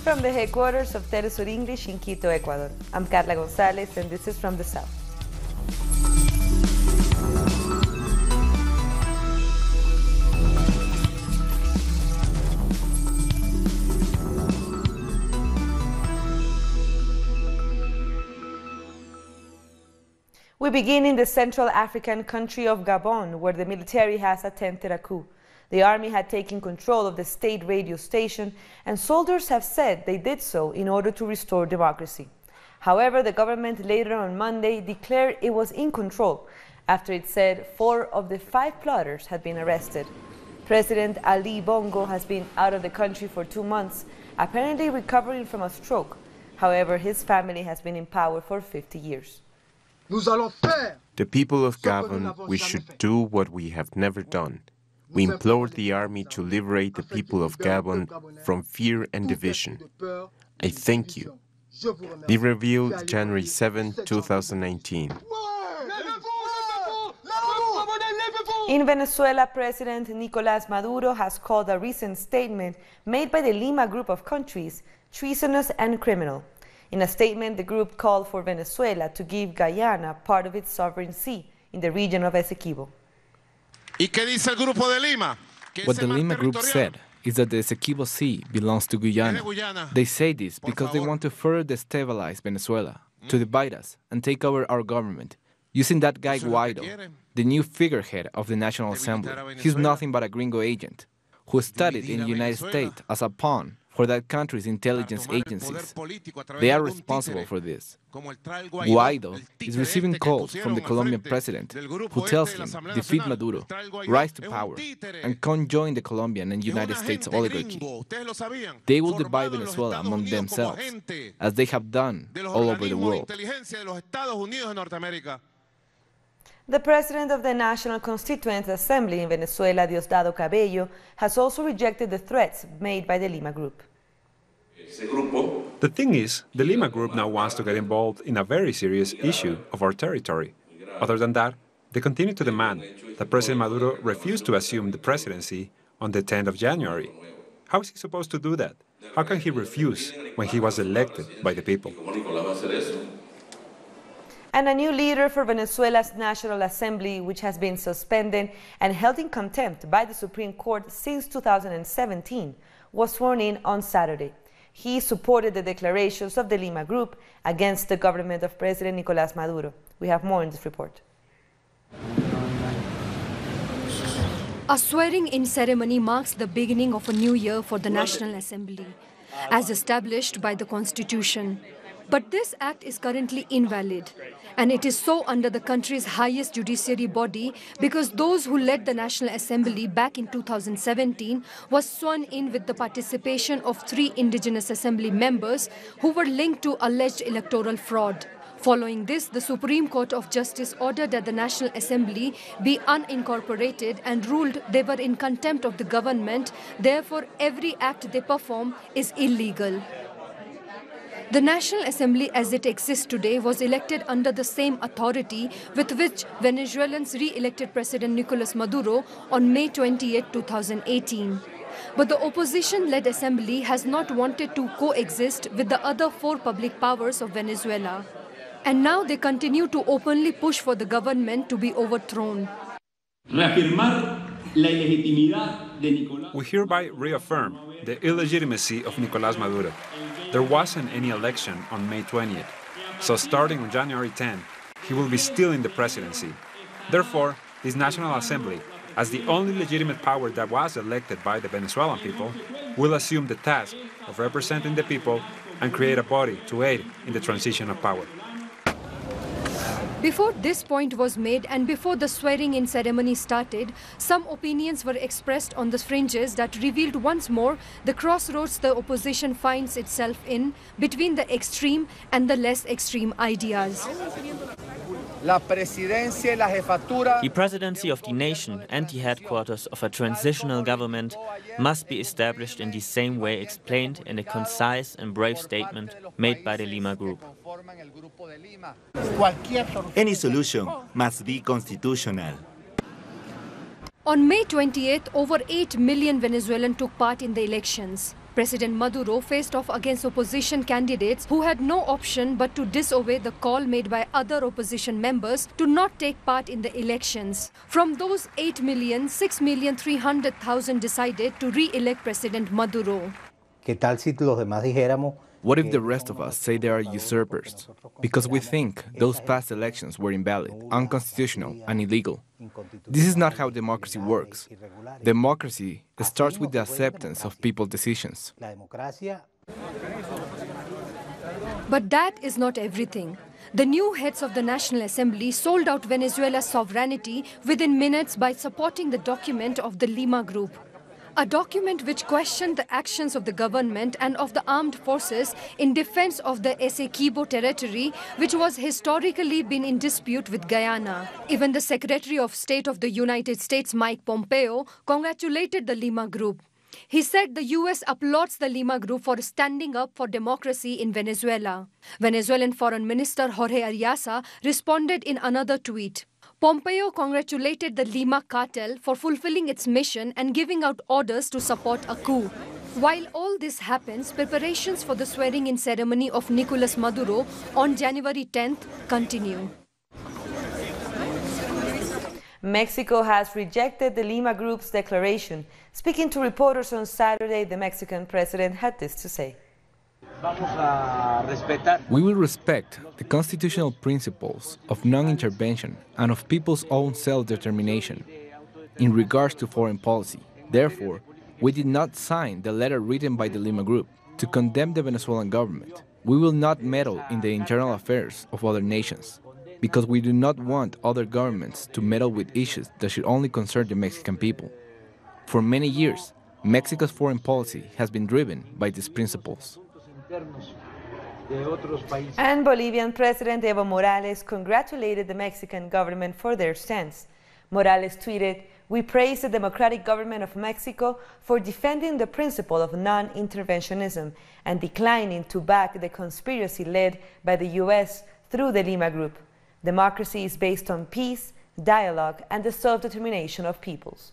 From the headquarters of Telesur English in Quito, Ecuador, I'm Carla Gonzalez, and this is From the South. We begin in the Central African country of Gabon, where the military has attempted a coup. The army had taken control of the state radio station, and soldiers have said they did so in order to restore democracy. However, the government later on Monday declared it was in control after it said 4 of the 5 plotters had been arrested. President Ali Bongo has been out of the country for 2 months, apparently recovering from a stroke. However, his family has been in power for 50 years. The people of Gabon, we should do what we have never done. We implored the army to liberate the people of Gabon from fear and division. I thank you. Be revealed January 7, 2019. In Venezuela, President Nicolás Maduro has called a recent statement made by the Lima Group of countries treasonous and criminal. In a statement, the group called for Venezuela to give Guyana part of its sovereign sea in the region of Essequibo. What the Lima Group said is that the Essequibo Sea belongs to Guyana. They say this because they want to further destabilize Venezuela, to divide us and take over our government, using that guy Guaido, the new figurehead of the National Assembly. He's nothing but a gringo agent who studied in the United States as a pawn for that country's intelligence agencies. They are responsible for this. Guaido is receiving calls from the Colombian president, who tells him, defeat Maduro, rise to power, and conjoin the Colombian and United States oligarchy. They will divide Venezuela among themselves, as they have done all over the world. The president of the National Constituent Assembly in Venezuela, Diosdado Cabello, has also rejected the threats made by the Lima Group. The thing is, the Lima Group now wants to get involved in a very serious issue of our territory. Other than that, they continue to demand that President Maduro refuse to assume the presidency on the 10th of January. How is he supposed to do that? How can he refuse when he was elected by the people? And a new leader for Venezuela's National Assembly, which has been suspended and held in contempt by the Supreme Court since 2017, was sworn in on Saturday. He supported the declarations of the Lima Group against the government of President Nicolás Maduro. We have more in this report. A swearing-in ceremony marks the beginning of a new year for the National Assembly, as established by the Constitution. But this act is currently invalid, and it is so under the country's highest judiciary body because those who led the National Assembly back in 2017 was sworn in with the participation of 3 indigenous assembly members who were linked to alleged electoral fraud. Following this, the Supreme Court of Justice ordered that the National Assembly be unincorporated and ruled they were in contempt of the government. Therefore, every act they perform is illegal. The National Assembly as it exists today was elected under the same authority with which Venezuelans re-elected President Nicolás Maduro on May 28, 2018. But the opposition-led assembly has not wanted to coexist with the other 4 public powers of Venezuela. And now they continue to openly push for the government to be overthrown. We hereby reaffirm the illegitimacy of Nicolás Maduro. There wasn't any election on May 20th, so starting on January 10, he will be still in the presidency. Therefore, this National Assembly, as the only legitimate power that was elected by the Venezuelan people, will assume the task of representing the people and create a body to aid in the transition of power. Before this point was made and before the swearing-in ceremony started, some opinions were expressed on the fringes that revealed once more the crossroads the opposition finds itself in between the extreme and the less extreme ideas. The presidency of the nation and the headquarters of a transitional government must be established in the same way explained in a concise and brave statement made by the Lima Group. Any solution must be constitutional. On May 28th, over 8 million Venezuelans took part in the elections. President Maduro faced off against opposition candidates who had no option but to disobey the call made by other opposition members to not take part in the elections. From those 8,000,000, 6,300,000 decided to re-elect President Maduro. What if the rest of us say they are usurpers? Because we think those past elections were invalid, unconstitutional, and illegal. This is not how democracy works. Democracy starts with the acceptance of people's decisions. But that is not everything. The new heads of the National Assembly sold out Venezuela's sovereignty within minutes by supporting the document of the Lima Group. A document which questioned the actions of the government and of the armed forces in defense of the Essequibo territory, which was historically been in dispute with Guyana. Even the Secretary of State of the United States, Mike Pompeo, congratulated the Lima Group. He said the US applauds the Lima Group for standing up for democracy in Venezuela. Venezuelan Foreign Minister Jorge Ariasa responded in another tweet. Pompeo congratulated the Lima cartel for fulfilling its mission and giving out orders to support a coup. While all this happens, preparations for the swearing-in ceremony of Nicolas Maduro on January 10th continue. Mexico has rejected the Lima Group's declaration. Speaking to reporters on Saturday, the Mexican president had this to say. We will respect the constitutional principles of non-intervention and of people's own self-determination in regards to foreign policy. Therefore, we did not sign the letter written by the Lima Group to condemn the Venezuelan government. We will not meddle in the internal affairs of other nations, because we do not want other governments to meddle with issues that should only concern the Mexican people. For many years, Mexico's foreign policy has been driven by these principles. And Bolivian President Evo Morales congratulated the Mexican government for their stance. Morales tweeted, "We praise the democratic government of Mexico for defending the principle of non-interventionism and declining to back the conspiracy led by the US through the Lima Group. Democracy is based on peace, dialogue, and the self-determination of peoples."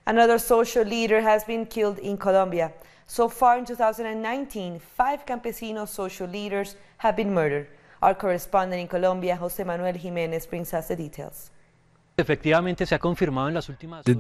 Another social leader has been killed in Colombia. So far in 2019, 5 campesino social leaders have been murdered. Our correspondent in Colombia, José Manuel Jiménez, brings us the details. The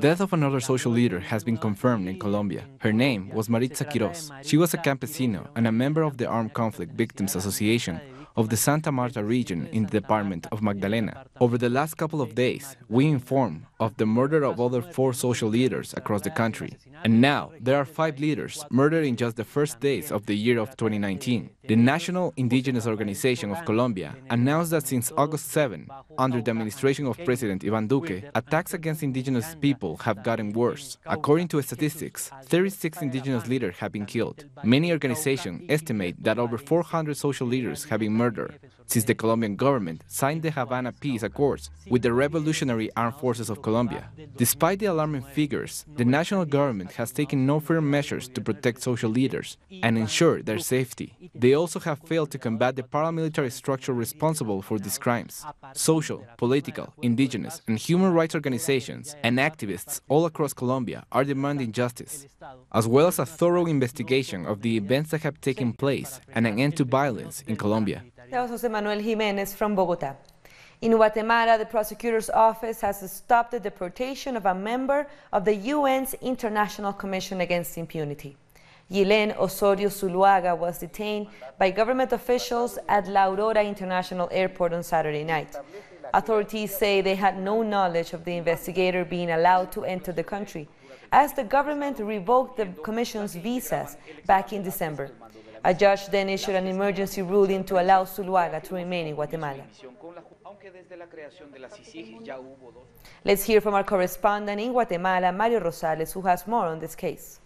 death of another social leader has been confirmed in Colombia. Her name was Maritza Quiroz. She was a campesino and a member of the Armed Conflict Victims Association of the Santa Marta region in the department of Magdalena. Over the last couple of days, we informed of the murder of other 4 social leaders across the country. And now, there are 5 leaders murdered in just the first days of the year of 2019. The National Indigenous Organization of Colombia announced that since August 7, under the administration of President Iván Duque, attacks against indigenous people have gotten worse. According to statistics, 36 indigenous leaders have been killed. Many organizations estimate that over 400 social leaders have been murdered since the Colombian government signed the Havana Peace Accords with the Revolutionary Armed Forces of Colombia. Despite the alarming figures, the national government has taken no firm measures to protect social leaders and ensure their safety. They also have failed to combat the paramilitary structure responsible for these crimes. Social, political, indigenous, and human rights organizations and activists all across Colombia are demanding justice, as well as a thorough investigation of the events that have taken place and an end to violence in Colombia. That was José Manuel Jiménez from Bogotá. In Guatemala, the prosecutor's office has stopped the deportation of a member of the UN's International Commission Against Impunity. Yilén Osorio Zuluaga was detained by government officials at La Aurora International Airport on Saturday night. Authorities say they had no knowledge of the investigator being allowed to enter the country, as the government revoked the commission's visas back in December. A judge then issued an emergency ruling to allow Zuluaga to remain in Guatemala. Let's hear from our correspondent in Guatemala, Mario Rosales, who has more on this case.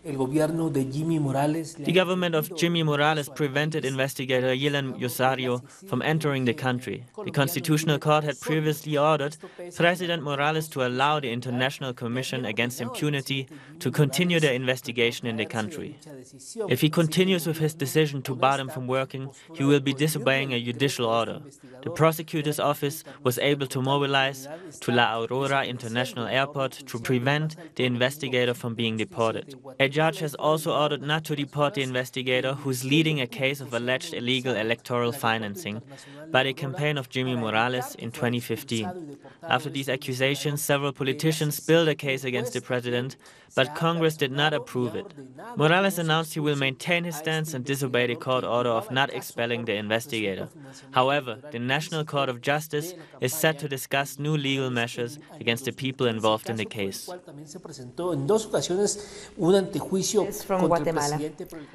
The government of Jimmy Morales prevented investigator Yelan Yosario from entering the country. The Constitutional Court had previously ordered President Morales to allow the International Commission Against Impunity to continue their investigation in the country. If he continues with his decision to bar them from working, he will be disobeying a judicial order. The prosecutor's office was able to mobilize to La Aurora International Airport to prevent the investigator from being deported. A judge has also ordered not to deport the investigator who is leading a case of alleged illegal electoral financing by the campaign of Jimmy Morales in 2015. After these accusations, several politicians built a case against the president, but Congress did not approve it. Morales announced he will maintain his stance and disobey the court order of not expelling the investigator. However, the National Court of Justice is set to discuss new legal measures against the people involved in the case. It's from Guatemala.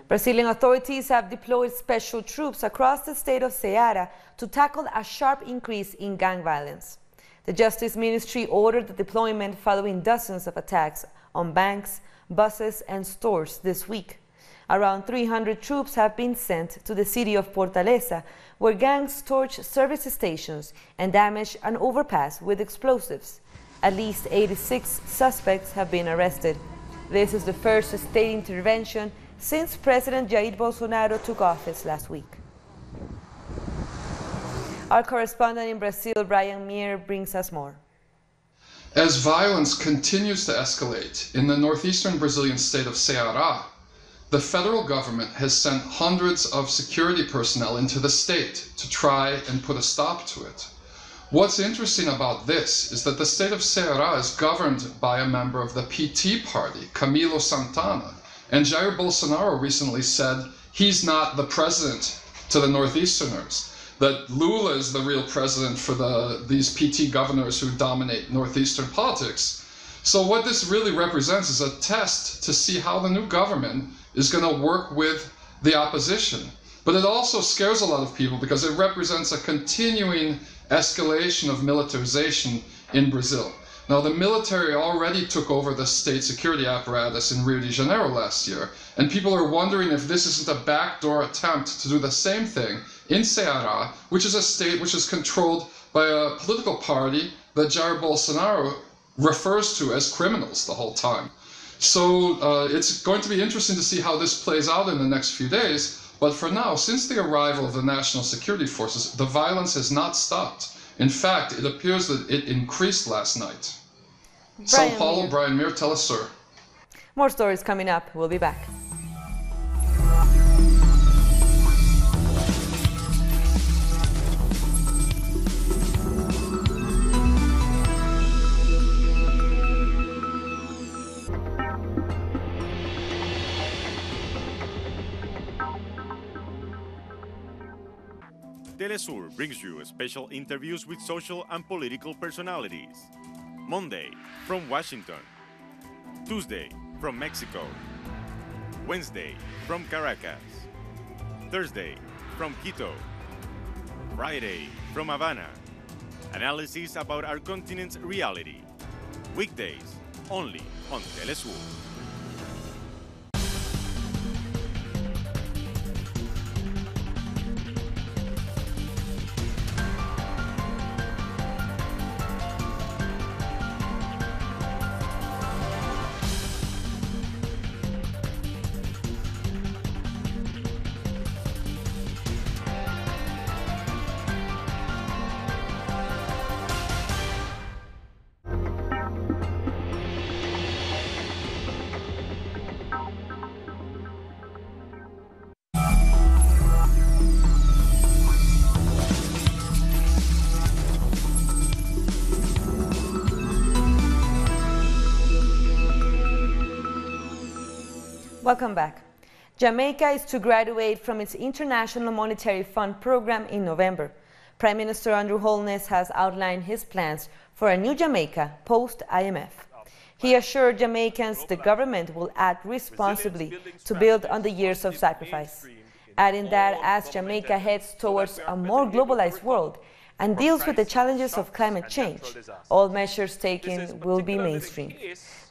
Brazilian authorities have deployed special troops across the state of Ceará to tackle a sharp increase in gang violence. The Justice Ministry ordered the deployment following dozens of attacks on banks, buses and stores this week. Around 300 troops have been sent to the city of Fortaleza, where gangs torch service stations and damage an overpass with explosives. At least 86 suspects have been arrested. This is the first state intervention since President Jair Bolsonaro took office last week. Our correspondent in Brazil, Brian Mier, brings us more. As violence continues to escalate in the northeastern Brazilian state of Ceará, the federal government has sent hundreds of security personnel into the state to try and put a stop to it. What's interesting about this is that the state of Ceará is governed by a member of the PT party, Camilo Santana, and Jair Bolsonaro recently said he's not the president to the Northeasterners, that Lula is the real president for these PT governors who dominate Northeastern politics. So what this really represents is a test to see how the new government is going to work with the opposition. But it also scares a lot of people because it represents a continuing escalation of militarization in Brazil. Now, the military already took over the state security apparatus in Rio de Janeiro last year, and people are wondering if this isn't a backdoor attempt to do the same thing in Ceará, which is a state which is controlled by a political party that Jair Bolsonaro refers to as criminals the whole time. So it's going to be interesting to see how this plays out in the next few days. But for now, since the arrival of the national security forces, the violence has not stopped. In fact, it appears that it increased last night. São Paulo, Brian Mier, Telesur. More stories coming up. We'll be back. Telesur brings you special interviews with social and political personalities. Monday, from Washington. Tuesday, from Mexico. Wednesday, from Caracas. Thursday, from Quito. Friday, from Havana. Analysis about our continent's reality. Weekdays, only on Telesur. Welcome back. Jamaica is to graduate from its International Monetary Fund program in November. Prime Minister Andrew Holness has outlined his plans for a new Jamaica post-IMF. He assured Jamaicans the government will act responsibly to build on the years of sacrifice. adding that as Jamaica heads towards a more globalized world and deals with the challenges of climate change, all measures taken will be mainstream.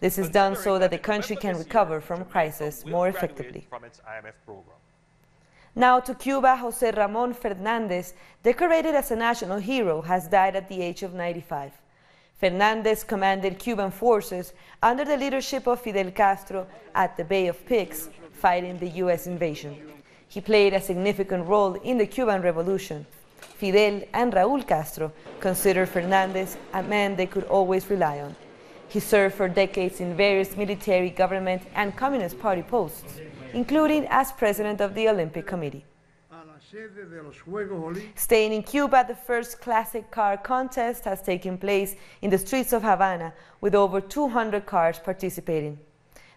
This is done so that the country can recover from crisis more effectively. Now to Cuba, José Ramón Fernández, decorated as a national hero, has died at the age of 95. Fernández commanded Cuban forces under the leadership of Fidel Castro at the Bay of Pigs, fighting the U.S. invasion. He played a significant role in the Cuban Revolution. Fidel and Raúl Castro considered Fernández a man they could always rely on. He served for decades in various military, government, and Communist Party posts, including as president of the Olympic Committee. Staying in Cuba, the first classic car contest has taken place in the streets of Havana, with over 200 cars participating.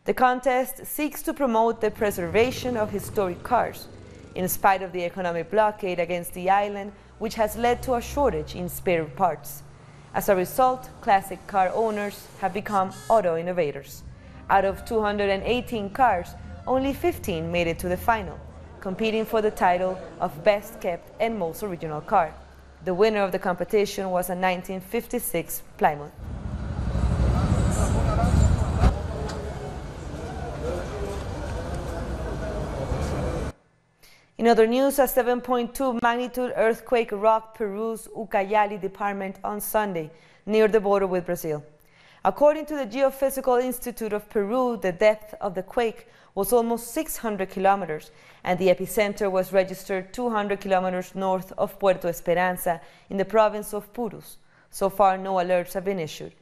The contest seeks to promote the preservation of historic cars, in spite of the economic blockade against the island, which has led to a shortage in spare parts. As a result, classic car owners have become auto innovators. Out of 218 cars, only 15 made it to the final, competing for the title of Best Kept and Most Original Car. The winner of the competition was a 1956 Plymouth. In other news, a 7.2 magnitude earthquake rocked Peru's Ucayali department on Sunday, near the border with Brazil. According to the Geophysical Institute of Peru, the depth of the quake was almost 600 kilometers, and the epicenter was registered 200 kilometers north of Puerto Esperanza in the province of Purus. So far, no alerts have been issued.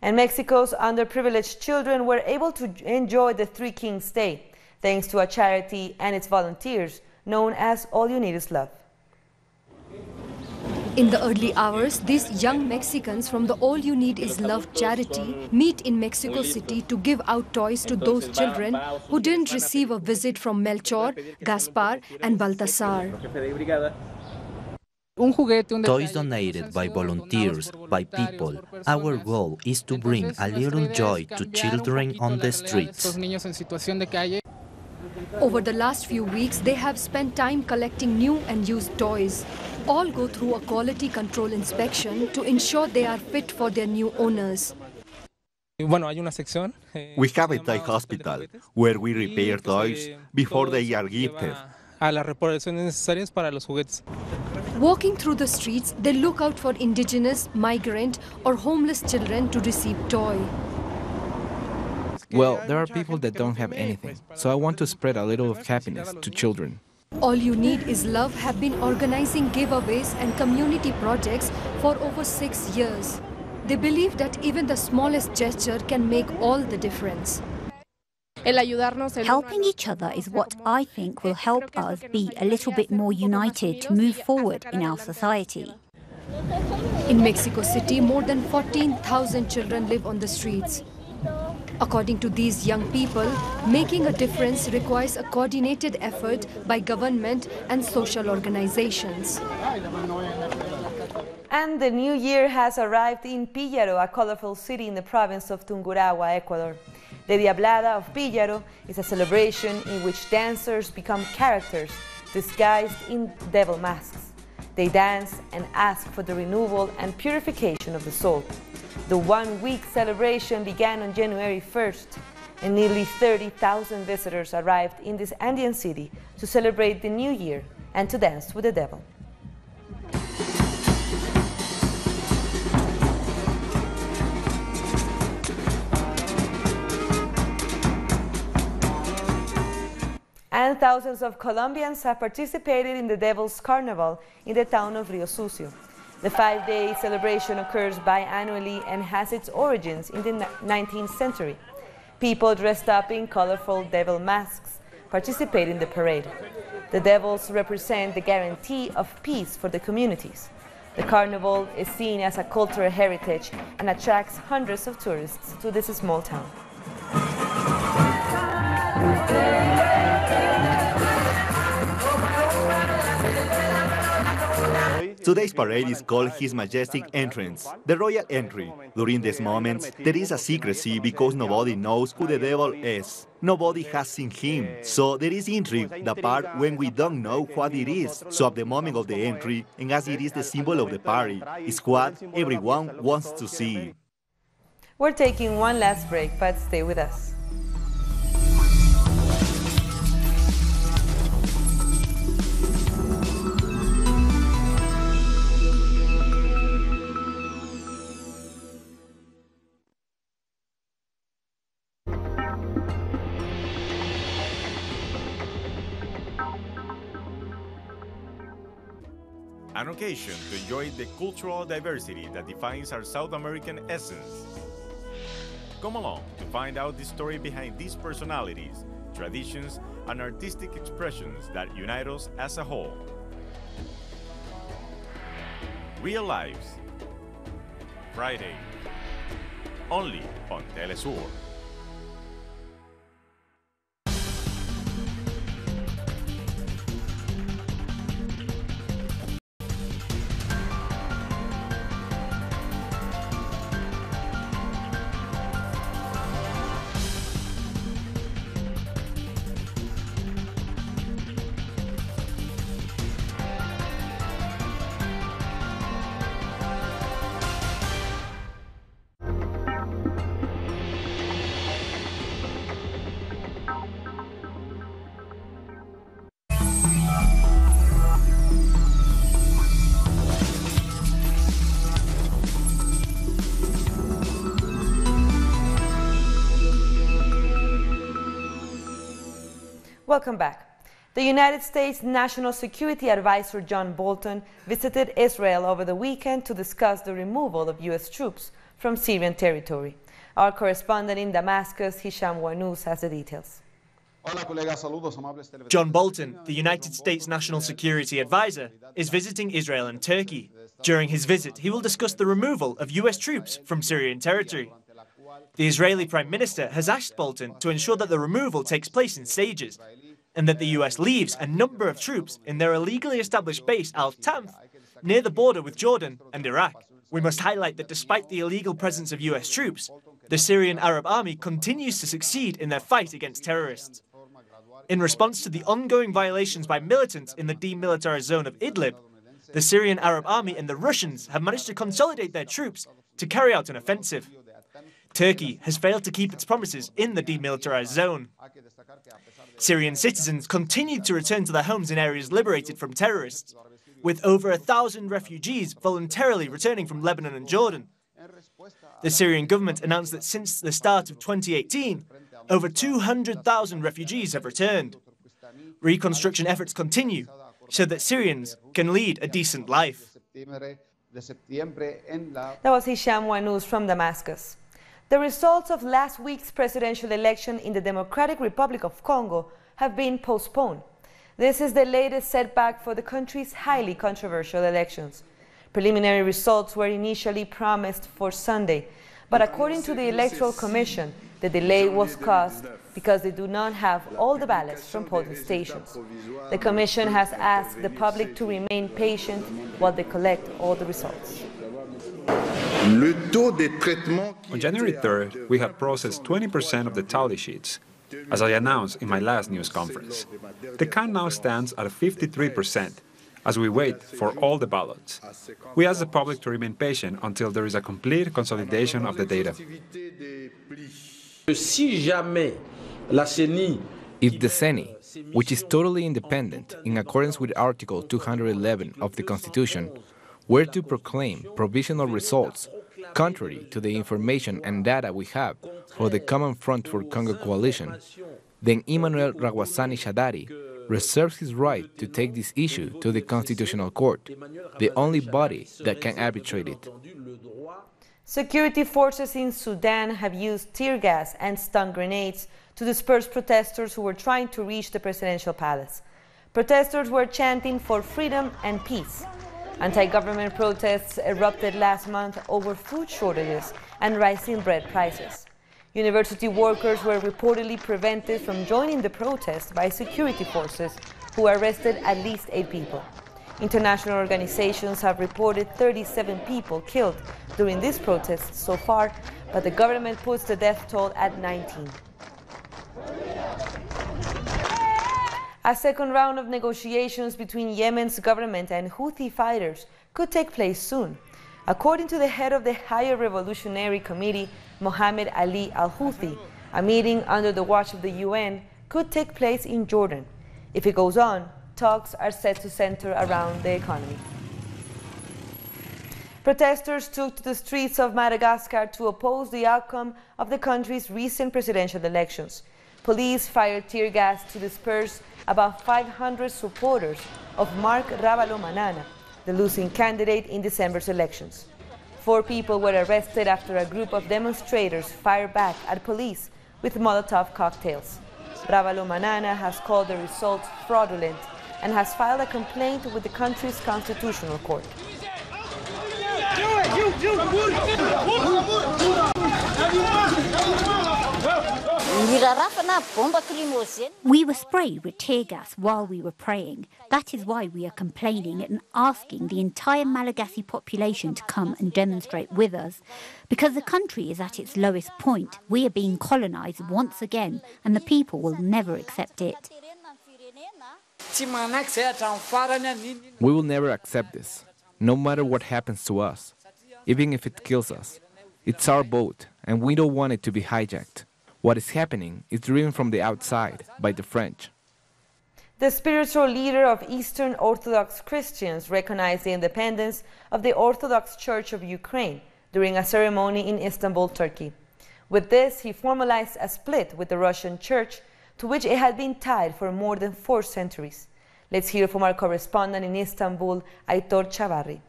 And Mexico's underprivileged children were able to enjoy the Three Kings Day, thanks to a charity and its volunteers known as All You Need Is Love. In the early hours, these young Mexicans from the All You Need Is Love charity meet in Mexico City to give out toys to those children who didn't receive a visit from Melchor, Gaspar and Baltasar. Toys donated by volunteers, by people. Our goal is to bring a little joy to children on the streets. Over the last few weeks, they have spent time collecting new and used toys. All go through a quality control inspection to ensure they are fit for their new owners. We have a toy hospital where we repair toys before they are gifted. Walking through the streets, they look out for indigenous, migrant or homeless children to receive toy. Well, there are people that don't have anything, so I want to spread a little of happiness to children. All You Need Is Love have been organizing giveaways and community projects for over 6 years. They believe that even the smallest gesture can make all the difference. Helping each other is what I think will help us be a little bit more united to move forward in our society. In Mexico City, more than 14,000 children live on the streets. According to these young people, making a difference requires a coordinated effort by government and social organizations. And the new year has arrived in Píllaro, a colorful city in the province of Tungurahua, Ecuador. The Diablada of Píllaro is a celebration in which dancers become characters disguised in devil masks. They dance and ask for the renewal and purification of the soul. The one-week celebration began on January 1st, and nearly 30,000 visitors arrived in this Andean city to celebrate the new year and to dance with the devil. And thousands of Colombians have participated in the Devil's Carnival in the town of Rio Sucio. The 5-day celebration occurs biannually and has its origins in the 19th century. People dressed up in colorful devil masks participate in the parade. The devils represent the guarantee of peace for the communities. The carnival is seen as a cultural heritage and attracts hundreds of tourists to this small town. Today's parade is called His Majestic Entrance, the Royal Entry. During these moments, there is a secrecy because nobody knows who the devil is. Nobody has seen him, so there is intrigue, the part when we don't know what it is. So at the moment of the entry, and as it is the symbol of the party, is what everyone wants to see. We're taking one last break, but stay with us. An occasion to enjoy the cultural diversity that defines our South American essence. Come along to find out the story behind these personalities, traditions, and artistic expressions that unite us as a whole. Real Lives, Friday, only on Telesur. Welcome back. The United States National Security Advisor John Bolton visited Israel over the weekend to discuss the removal of U.S. troops from Syrian territory. Our correspondent in Damascus, Hisham Wanous, has the details. John Bolton, the United States National Security Advisor, is visiting Israel and Turkey. During his visit, he will discuss the removal of U.S. troops from Syrian territory. The Israeli Prime Minister has asked Bolton to ensure that the removal takes place in stages and that the US leaves a number of troops in their illegally established base Al-Tamf near the border with Jordan and Iraq. We must highlight that despite the illegal presence of US troops, the Syrian Arab Army continues to succeed in their fight against terrorists. In response to the ongoing violations by militants in the demilitarized zone of Idlib, the Syrian Arab Army and the Russians have managed to consolidate their troops to carry out an offensive. Turkey has failed to keep its promises in the demilitarized zone. Syrian citizens continued to return to their homes in areas liberated from terrorists, with over 1,000 refugees voluntarily returning from Lebanon and Jordan. The Syrian government announced that since the start of 2018, over 200,000 refugees have returned. Reconstruction efforts continue so that Syrians can lead a decent life. That was Hisham Wanous from Damascus. The results of last week's presidential election in the Democratic Republic of Congo have been postponed. This is the latest setback for the country's highly controversial elections. Preliminary results were initially promised for Sunday, but according to the Electoral Commission, the delay was caused because they do not have all the ballots from polling stations. The Commission has asked the public to remain patient while they collect all the results. On January 3rd, we had processed 20% of the tally sheets, as I announced in my last news conference. The count now stands at 53%, as we wait for all the ballots. We ask the public to remain patient until there is a complete consolidation of the data. If the CENI, which is totally independent in accordance with Article 211 of the Constitution, were to proclaim provisional results contrary to the information and data we have for the Common Front for Congo coalition, then Emmanuel Ragwasani Shadari reserves his right to take this issue to the Constitutional Court, the only body that can arbitrate it. Security forces in Sudan have used tear gas and stun grenades to disperse protesters who were trying to reach the presidential palace. Protesters were chanting for freedom and peace. Anti-government protests erupted last month over food shortages and rising bread prices. University workers were reportedly prevented from joining the protest by security forces, who arrested at least 8 people. International organizations have reported 37 people killed during these protests so far, but the government puts the death toll at 19. A second round of negotiations between Yemen's government and Houthi fighters could take place soon. According to the head of the Higher Revolutionary Committee, Mohammed Ali al-Houthi, a meeting under the watch of the UN could take place in Jordan. If it goes on, talks are set to center around the economy. Protesters took to the streets of Madagascar to oppose the outcome of the country's recent presidential elections. Police fired tear gas to disperse about 500 supporters of Marc Ravalomanana, the losing candidate in December's elections. 4 people were arrested after a group of demonstrators fired back at police with Molotov cocktails. Ravalomanana has called the results fraudulent and has filed a complaint with the country's constitutional court. We were sprayed with tear gas while we were praying. That is why we are complaining and asking the entire Malagasy population to come and demonstrate with us. Because the country is at its lowest point. We are being colonized once again, and the people will never accept it. We will never accept this, no matter what happens to us, even if it kills us. It's our boat, and we don't want it to be hijacked. What is happening is driven from the outside by the French. The spiritual leader of Eastern Orthodox Christians recognized the independence of the Orthodox Church of Ukraine during a ceremony in Istanbul, Turkey. With this, he formalized a split with the Russian Church, to which it had been tied for more than 4 centuries. Let's hear from our correspondent in Istanbul, Aitor Chavarri.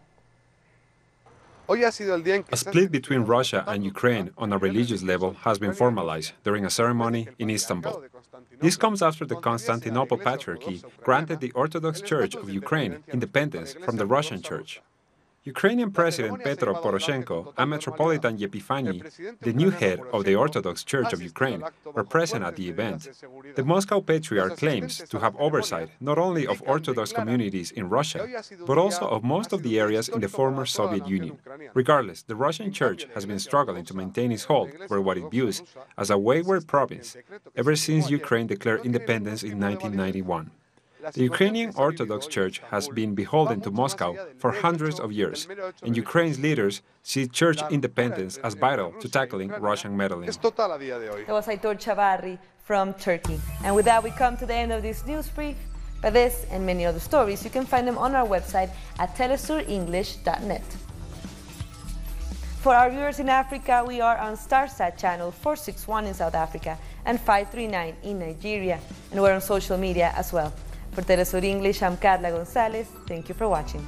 A split between Russia and Ukraine on a religious level has been formalized during a ceremony in Istanbul. This comes after the Constantinople Patriarchy granted the Orthodox Church of Ukraine independence from the Russian Church. Ukrainian President Petro Poroshenko and Metropolitan Epifani, the new head of the Orthodox Church of Ukraine, were present at the event. The Moscow Patriarch claims to have oversight not only of Orthodox communities in Russia, but also of most of the areas in the former Soviet Union. Regardless, the Russian Church has been struggling to maintain its hold over what it views as a wayward province ever since Ukraine declared independence in 1991. The Ukrainian Orthodox Church has been beholden to Moscow for hundreds of years, and Ukraine's leaders see church independence as vital to tackling Russian meddling. That was Aitor Chavarri from Turkey. And with that, we come to the end of this news brief. But this and many other stories, you can find them on our website at telesurenglish.net. For our viewers in Africa, we are on Starsat channel 461 in South Africa and 539 in Nigeria, and we're on social media as well. For Telesur English, I'm Carla Gonzalez. Thank you for watching.